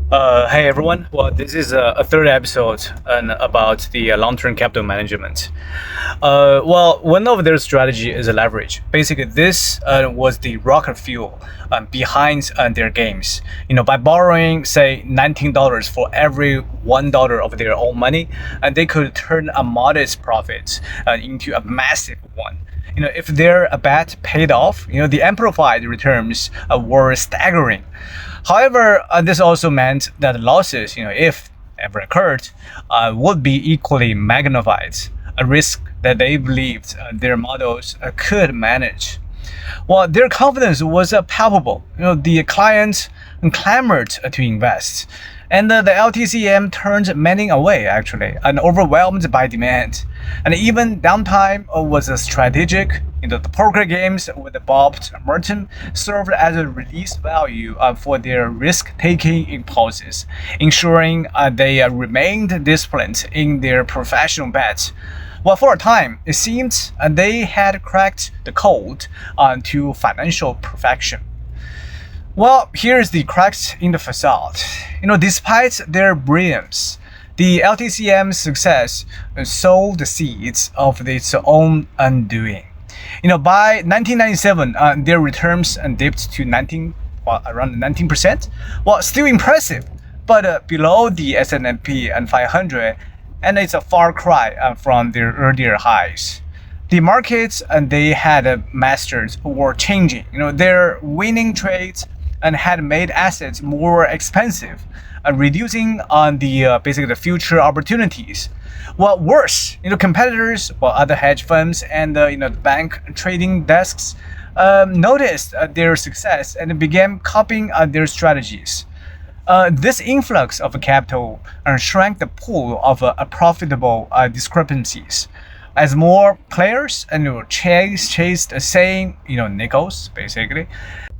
Hey everyone. Well, this is a third episode about the long-term capital management. One of their strategy is a leverage. Basically, this was the rocket fuel behind their games. By borrowing, say, $19 for every $1 of their own money, and they could turn a modest profit into a massive one. If their bet paid off, the amplified returns were staggering. However, this also meant that losses, if ever occurred, would be equally magnified, a risk that they believed their models could manage. Well, their confidence was palpable. The clients clamored to invest, and the LTCM turned many away, actually, and overwhelmed by demand. And even downtime was strategic. The poker games with Bob Merton served as a release value for their risk-taking impulses, ensuring they remained disciplined in their professional bets. Well, for a time, it seemed they had cracked the code to financial perfection. Well, here's the cracks in the facade. Despite their brilliance, the LTCM's success sowed the seeds of its own undoing. By 1997, their returns dipped to around 19%. Well, still impressive, but below the S&P and 500, and it's a far cry from their earlier highs. The markets they had mastered were changing. Their winning trades and had made assets more expensive, reducing on the basically the future opportunities. Well, worse, competitors, other hedge funds and the bank trading desks noticed their success and began copying their strategies. This influx of capital shrank the pool of profitable discrepancies. As more players chased the same nickels, basically.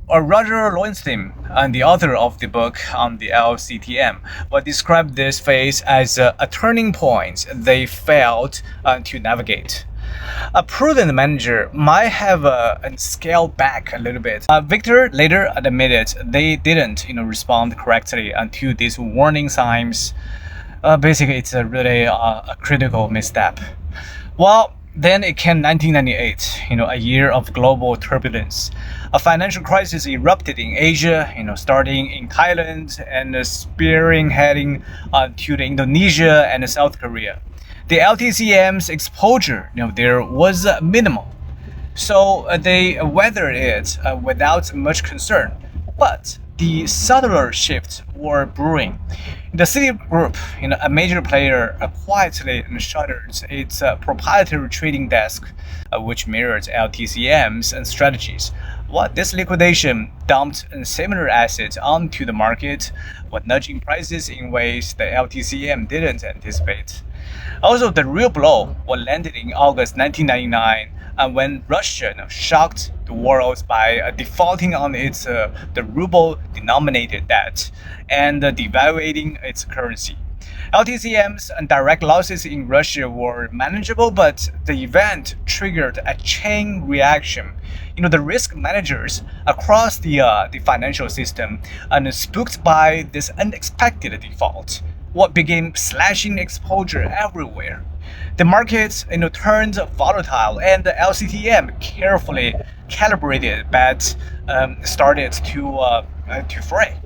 Roger Lowenstein, and the author of the book on the LCTM, described this phase as a turning point they failed to navigate. A prudent manager might have scaled back a little bit. Victor later admitted they didn't respond correctly to these warning signs. Basically, it's really a critical misstep. Well, then it came 1998, a year of global turbulence. A financial crisis erupted in Asia, starting in Thailand and heading to Indonesia and South Korea. The LTCM's exposure, there was minimal, so they weathered it without much concern. But the subtler shifts were brewing. The Citigroup, a major player, quietly shuttered its proprietary trading desk, which mirrored LTCM's strategies. This liquidation dumped similar assets onto the market, nudging prices in ways the LTCM didn't anticipate. Also, the real blow landed in August 1999 when Russia shocked the world by defaulting on its the ruble-denominated debt and devaluating its currency. LTCM's direct losses in Russia were manageable, but the event triggered a chain reaction. The risk managers across the financial system, and spooked by this unexpected default, began slashing exposure everywhere. The markets turned volatile, and the LCTM carefully calibrated bets started to fray.